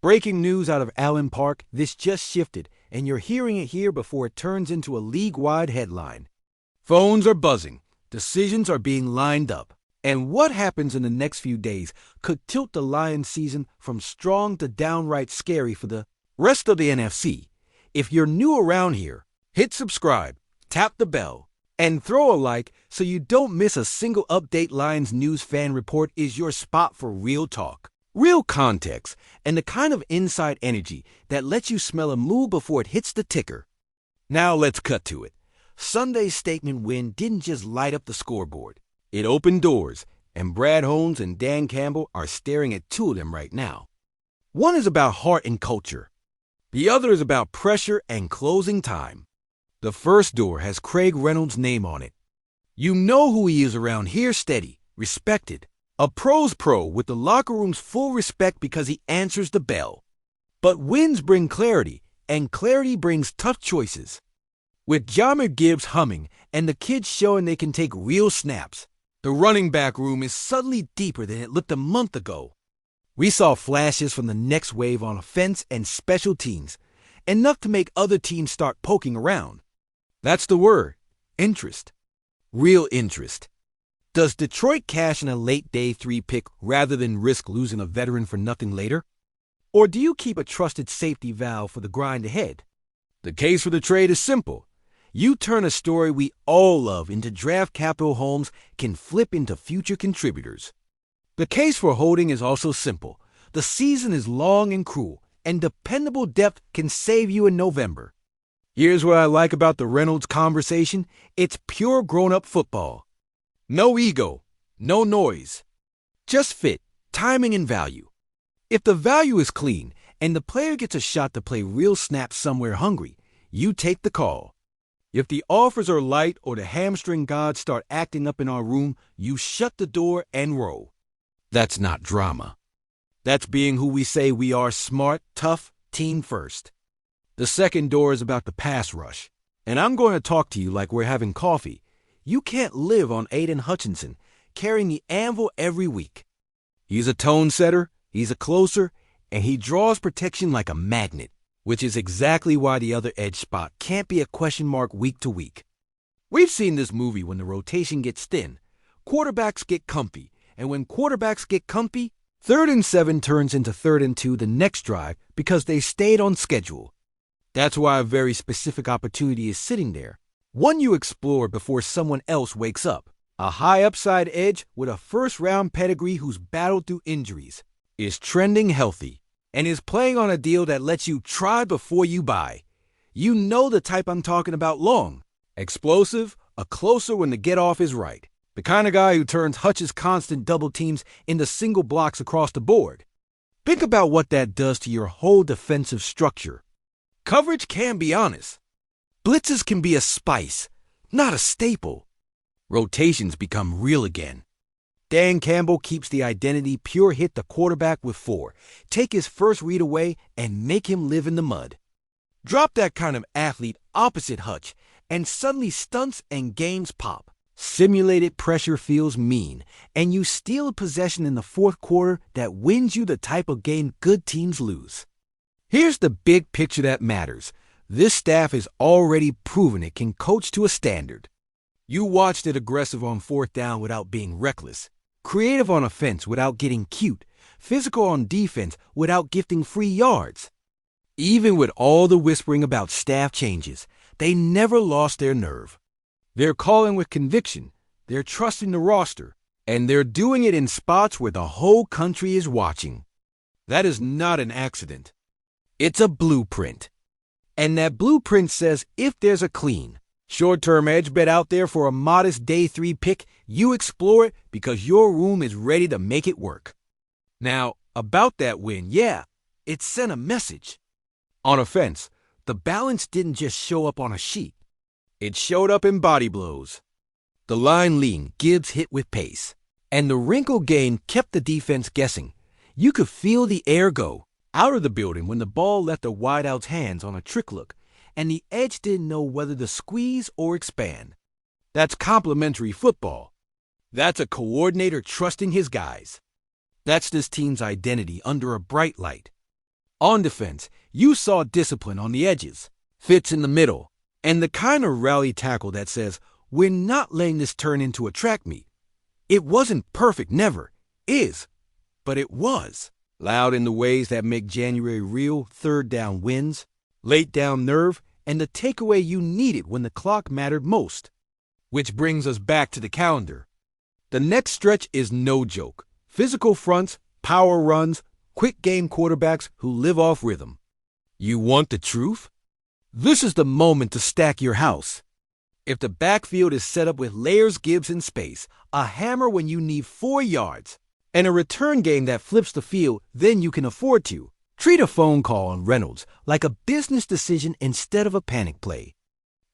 Breaking news out of Allen Park, this just shifted, and you're hearing it here before it turns into a league-wide headline. Phones are buzzing, decisions are being lined up, and what happens in the next few days could tilt the Lions season from strong to downright scary for the rest of the NFC. If you're new around here, hit subscribe, tap the bell, and throw a like so you don't miss a single update. Lions News Fan Report is your spot for real talk, real context, and the kind of inside energy that lets you smell a move before it hits the ticker. Now let's cut to it. Sunday's statement win didn't just light up the scoreboard. It opened doors, and Brad Holmes and Dan Campbell are staring at two of them right now. One is about heart and culture. The other is about pressure and closing time. The first door has Craig Reynolds' name on it. You know who he is around here: steady, respected. A pro's pro with the locker room's full respect because he answers the bell. But wins bring clarity, and clarity brings tough choices. With Jahmyr Gibbs humming and the kids showing they can take real snaps, the running back room is suddenly deeper than it looked a month ago. We saw flashes from the next wave on offense and special teams, enough to make other teams start poking around. That's the word: interest. Real interest. Does Detroit cash in a late day 3 pick rather than risk losing a veteran for nothing later? Or do you keep a trusted safety valve for the grind ahead? The case for the trade is simple. You turn a story we all love into draft capital Holmes can flip into future contributors. The case for holding is also simple. The season is long and cruel, and dependable depth can save you in November. Here's what I like about the Reynolds conversation. It's pure grown-up football. No ego, no noise. Just fit, timing, and value. If the value is clean and the player gets a shot to play real snaps somewhere hungry, you take the call. If the offers are light or the hamstring gods start acting up in our room, you shut the door and roll. That's not drama. That's being who we say we are: smart, tough, team first. The second door is about the pass rush. And I'm going to talk to you like we're having coffee. You can't live on Aiden Hutchinson, carrying the anvil every week. He's a tone setter, he's a closer, and he draws protection like a magnet, which is exactly why the other edge spot can't be a question mark week to week. We've seen this movie when the rotation gets thin. Quarterbacks get comfy, and when quarterbacks get comfy, 3rd and 7 turns into 3rd and 2 the next drive because they stayed on schedule. That's why a very specific opportunity is sitting there, one you explore before someone else wakes up. A high upside edge with a first-round pedigree who's battled through injuries, is trending healthy, and is playing on a deal that lets you try before you buy. You know the type I'm talking about: long, explosive, a closer when the get-off is right. The kind of guy who turns Hutch's constant double teams into single blocks across the board. Think about what that does to your whole defensive structure. Coverage can be honest. Blitzes can be a spice, not a staple. Rotations become real again. Dan Campbell keeps the identity pure: hit the quarterback with 4, take his first read away, and make him live in the mud. Drop that kind of athlete opposite Hutch, and suddenly stunts and games pop. Simulated pressure feels mean, and you steal a possession in the 4th quarter that wins you the type of game good teams lose. Here's the big picture that matters. This staff has already proven it can coach to a standard. You watched it: aggressive on 4th down without being reckless, creative on offense without getting cute, physical on defense without gifting free yards. Even with all the whispering about staff changes, they never lost their nerve. They're calling with conviction, they're trusting the roster, and they're doing it in spots where the whole country is watching. That is not an accident. It's a blueprint. And that blueprint says if there's a clean, short-term edge bet out there for a modest day 3 pick, you explore it because your room is ready to make it work. Now, about that win, yeah, it sent a message. On offense, the balance didn't just show up on a sheet. It showed up in body blows. The line leaned, Gibbs hit with pace, and the wrinkle game kept the defense guessing. You could feel the air go out of the building when the ball left the wideout's hands on a trick look, and the edge didn't know whether to squeeze or expand. That's complementary football. That's a coordinator trusting his guys. That's this team's identity under a bright light. On defense, you saw discipline on the edges, fits in the middle, and the kind of rally tackle that says, we're not letting this turn into a track meet. It wasn't perfect, never is, but it was. Loud in the ways that make January real: third down wins, late down nerve, and the takeaway you needed when the clock mattered most. Which brings us back to the calendar. The next stretch is no joke. Physical fronts, power runs, quick game quarterbacks who live off rhythm. You want the truth? This is the moment to stack your house. If the backfield is set up with layers, Gibbs in space, a hammer when you need 4 yards, and a return game that flips the field, then you can afford to. Treat a phone call on Reynolds like a business decision instead of a panic play.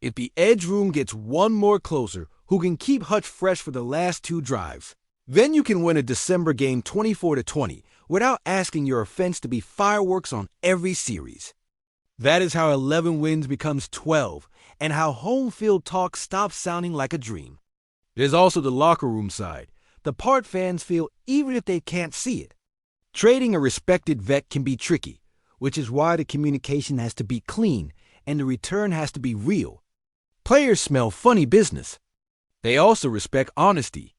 If the edge room gets one more closer who can keep Hutch fresh for the last 2 drives, then you can win a December game 24-20 without asking your offense to be fireworks on every series. That is how 11 wins becomes 12, and how home field talk stops sounding like a dream. There's also the locker room side, the part fans feel even if they can't see it. Trading a respected vet can be tricky, which is why the communication has to be clean and the return has to be real. Players smell funny business. They also respect honesty.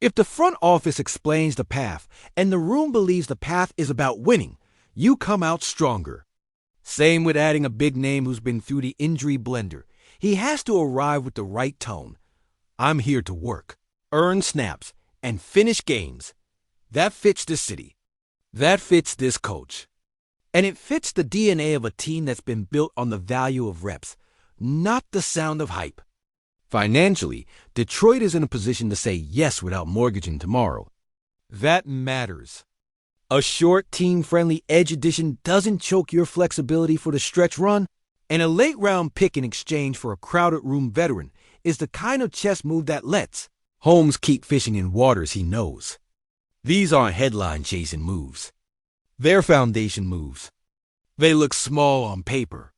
If the front office explains the path and the room believes the path is about winning, you come out stronger. Same with adding a big name who's been through the injury blender. He has to arrive with the right tone. I'm here to work, earn snaps, and finish games. That fits this city. That fits this coach. And it fits the DNA of a team that's been built on the value of reps, not the sound of hype. Financially, Detroit is in a position to say yes without mortgaging tomorrow. That matters. A short, team-friendly edge addition doesn't choke your flexibility for the stretch run, and a late-round pick in exchange for a crowded room veteran is the kind of chess move that lets Holmes keep fishing in waters he knows. These aren't headline-chasing moves. They're foundation moves. They look small on paper.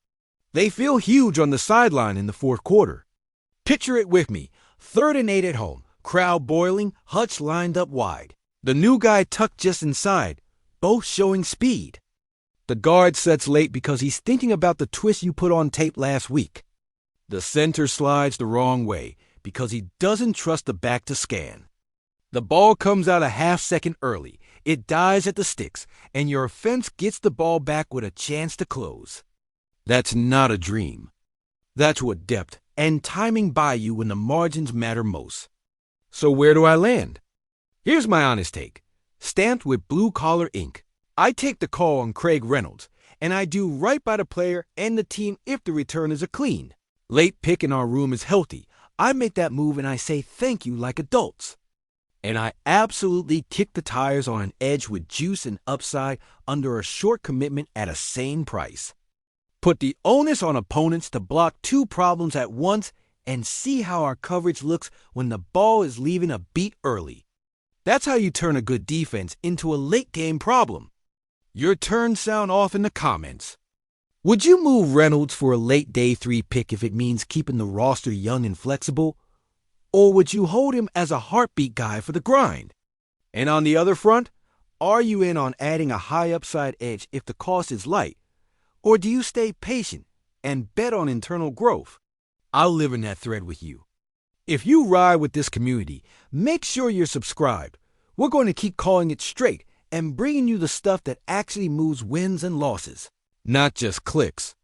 They feel huge on the sideline in the fourth quarter. Picture it with me. 3rd and 8 at home, crowd boiling, Hutch lined up wide. The new guy tucked just inside, both showing speed. The guard sets late because he's thinking about the twist you put on tape last week. The center slides the wrong way because he doesn't trust the back to scan. The ball comes out a half-second early. It dies at the sticks, and your offense gets the ball back with a chance to close. That's not a dream. That's what depth and timing buy you when the margins matter most. So where do I land? Here's my honest take. Stamped with blue-collar ink. I take the call on Craig Reynolds, and I do right by the player and the team if the return is a clean. Late pick in our room is healthy. I make that move and I say thank you like adults. And I absolutely kick the tires on an edge with juice and upside under a short commitment at a sane price. Put the onus on opponents to block 2 problems at once and see how our coverage looks when the ball is leaving a beat early. That's how you turn a good defense into a late-game problem. Your turns sound off in the comments. Would you move Reynolds for a late day 3 pick if it means keeping the roster young and flexible? Or would you hold him as a heartbeat guy for the grind? And on the other front, are you in on adding a high upside edge if the cost is light? Or do you stay patient and bet on internal growth? I'll live in that thread with you. If you ride with this community, make sure you're subscribed. We're going to keep calling it straight and bringing you the stuff that actually moves wins and losses, not just clicks.